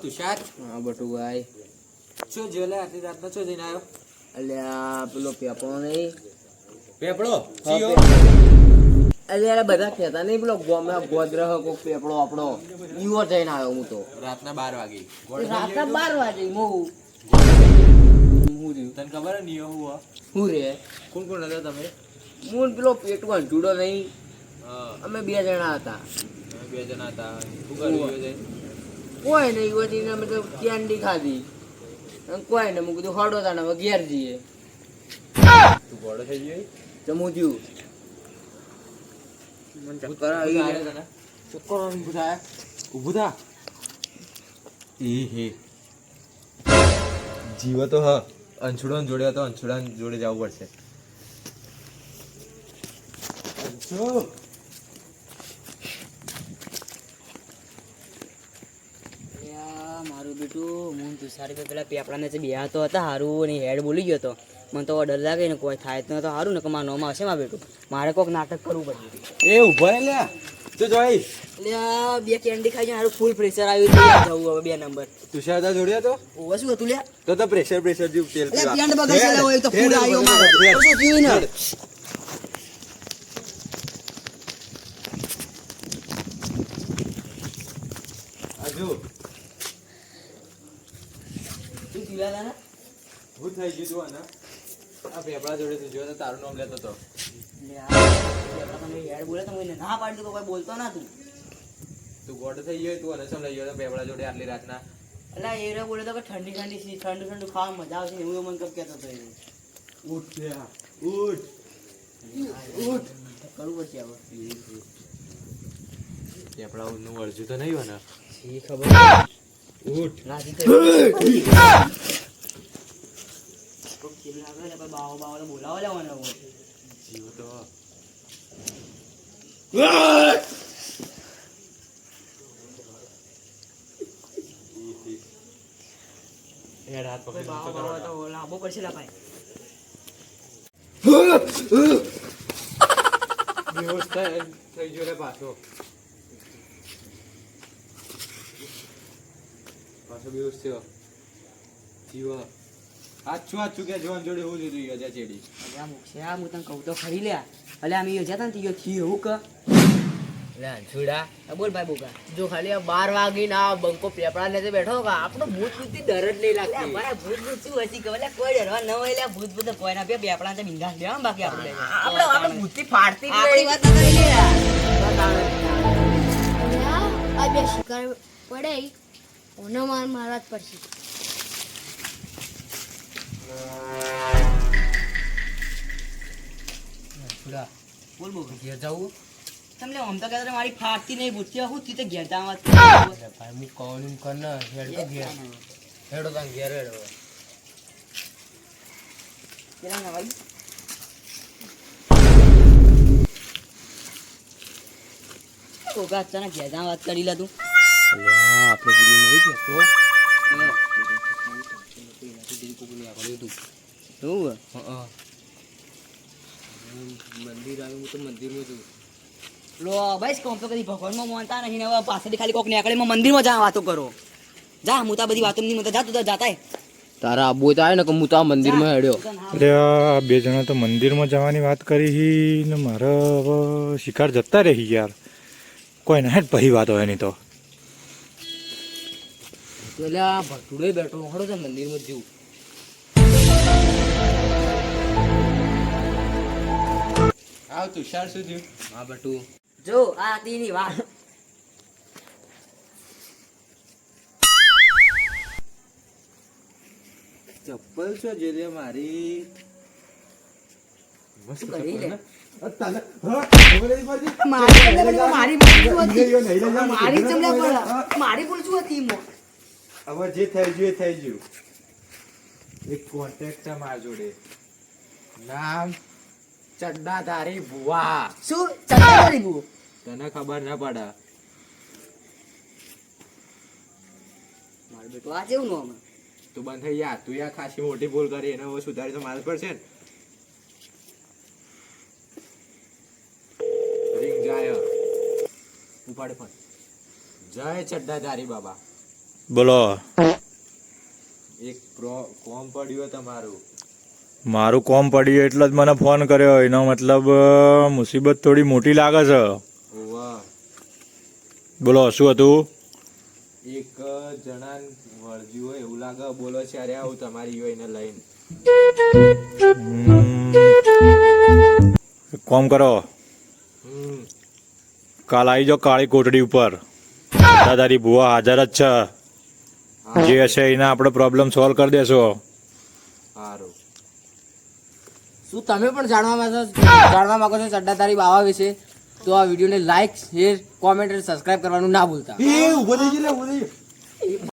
તુષાર. હા બટુભાઈ. શું જોલે આટલી રાતનો શું જઈને આવ્યો? અલ્યા પેલો પેપડો નહીં. પેપડો હા, ચિયો? અલ્યા બધા કહેતા નહીં પેલો ગોદ્રહ કોક પેપડો આપણો ઈવો જઈને આવ્યો હું તો. રાતના 12 વાગે. રાતના 12 વાગે હું તને ખબર હે નિયો હું હું રે કોણ કોણ હતા તમે? હું પેલો પેટુ અંટુડો નહીં. હા અમે 2 જણા હતા. અમે 2 જણા હતા. શું કર્યું છે? કોઈ નહીં ઈવોથી અમે તો કેન્ડી ખાધી અને કોઈ ને હું કીધું હડો તાને હવે ઘેર જઈએ. તું ઘોડો થઈ ગયો? જમું થયું. મને ચક્કર આવી ગયા. તને ચક્કર ઊભું થાય. ઊભું થા. એ હે જીવો તો હ અંછુડો જોડે હતો. અંછુડા જોડે જવું પડશે. અંછુ મારું બેટું હું તુષારી તો પેલા પેપડાને જે બે હતો હતા હારું અને હેડ બોલી ગયો હતો. મને તો ડર લાગે ને કોઈ થાય તો સારું ને કે મારા નોમાં હશે મારું બેટું. મારે કોઈક નાટક કરવું પડ્યું. એ ઉભો રે લે તું જોઈ. એટલે 2 કેન્ડી ખાઈ જાય હારું ફૂલ પ્રેશર આવ્યું છે. જવું હવે 2 નંબર. તુષાર તા જોડ્યો તો ઓવા શું હતું લ્યા? તો પ્રેશર જેવું તેલ એટલે પેન્ટ બગાડેલા હોય તો ફૂલ આવ્યો મારે. તો શું થયું ને? આજુ તું પીવાલા ને? હું થઈ ગયું તું આના આ પેપડા જોડે તું જોયો તો તારું નામ લેતો તો. એટલે આ પેપડા તમે હેડ બોલે તો હું એને ના પાડી દઉં કે કોઈ બોલતો ના તું. તું ગોડો થઈ ગયો તું અને સમ લઈ ગયો તો પેપડા જોડે આટલી રાતના. એટલે એ રે બોલે તો કે ઠંડી ઠંડી ઠંડુ ખાવા મજા આવશે ને એવું મને કબ કહેતો હતો એ. ઉઠ લ્યા ઉઠ ઉઠ. કરવું પડશે હવે. પેપડા નું વળજુ તો નહીં હોય ને? એ ખબર ઉઠ. રાજી થઈ કેમ લાગે ને બાવો બાવો બોલાવો લેવાનો જીવો તો હેડ હાથ પકડી બાવો બાવો તો લાંબો પડશે લા ભાઈ. બેહોશ થઈ ગયો રે પાછો બેહોશ થયો. જીવો આછું કે જોન જોડે હું લીધું ગયો ચેડી. અલ્યા મુક્ષયા હું તને કહું તો ખરી લ્યા. અલ્યા અમે યોજ્યા હતા ને તીયો થી એવું કે લે અંછુડા બોલ ભાઈ બોકા. જો ખાલી 12 વાગી ના બંકો પેપડા ને બેઠો કા આપણો ભૂત ભૂતથી ડર જ નહીં લાગતી. મારા ભૂત ભૂત શું હસી કે અલ્યા કોઈ ડરવા ન હોય લ્યા ભૂત ભૂત કોઈ ના બે બેપડા તો બિંદાસ લેવા બાકી આપણે આપણે ભૂતથી ફાડતી જ આપણી નહીં. વાત ના કરી લ્યા. આ બે શિકાર પડે ઓનો મારવા જ પડશે. અંછુડા બોલ બોકા. ઘેર જાવું? તમને આમ તો કહેતા મારી ફાટતી નહીં ભૂતથી હું તી તો ઘેર જાવા ભાઈ હું કહું એમ કર ને હેડ તો ઘેર હેડો તાન ઘેર હેડો. કેરા ના ભાઈ કોકા અચાનક ઘેર જાવા વાત કરી લે તું. અલ્યા આપણે પેલું નહીં પેપડો એવું મંદિર આવ્યું હું તો મંદિરમાં છું. લો ભાઈ કોમ તો કદી ભગવાનમાં માનતા નહીં ને હવે પાછળથી ખાલી કોક નીકળે મંદિરમાં જા વાતો કરો. જા હું તો આ બધી વાતો નહીં મને જા તું તો જાતા તારા આબુ તો આવે ને કે હું તો આ મંદિરમાં હેડ્યો. એટલે આ 2 જણા તો મંદિરમાં જવાની વાત કરી ને મારે હવે શિકાર જતા રહી યાર. કોઈ ના હેડ પછી વાત હોય નહીં તો. એટલે આ ભટુડે બેઠો હડો તો મંદિરમાં જ જવું. આવ તુષાર શું થયું? હા બટુ જો આ તેની વાત. ચપ્પલ શું જે રે મારી મસ્ત શું કરી લે? ચપ્પલ ને મારી મારી ભૂલ શું હતી મો? હવે જે થઈ ગયું એ થઈ ગયું. એક કોન્ટેક્ટ છે મારા જોડે. નામ ચડ્ડા તારી ભુવા. શું ચડ્ડા કરી બુ? તને ખબર ના પડે. મારું બેટું આ જેવું નો અમે. તું બંધ થઈ યાર. તું યાર ખાસી મોટી ભૂલ કરી એને હવે સુધારી તો મારે પડશે ને. રિંગ જાય ઉપાડે ફોન. જય ચડ્ડા તારી બાબા. બોલો. એક કોમ પડ્યું તમારું. મારું કોમ પડ્યું એટલે જ મને ફોન કર્યો. એનો મતલબ મુસીબત થોડી મોટી લાગે છે. ઓવા બોલો શું હતું? એક જણા વળગ્યું હોય એવું લાગે. બોલો ત્યારે આવું તમારી હોય એને લઈને. એક કામ કરો, કાલ આવી જાઓ કાળી કોટડી ઉપર. દાદારી ભુવા હાજર જ છે. જે હશે એના આપણે પ્રોબ્લેમ સોલ્વ કરી દેશો. સારું. શું તમે પણ જાણવા માંગો છો ચડ્ડાધારી બાવા વિશે? તો આ વિડીયોને લાઈક, શેર, કોમેન્ટ અને સબસ્ક્રાઇબ કરવાનું ના ભૂલતા. ઉભો થઈ ગયો.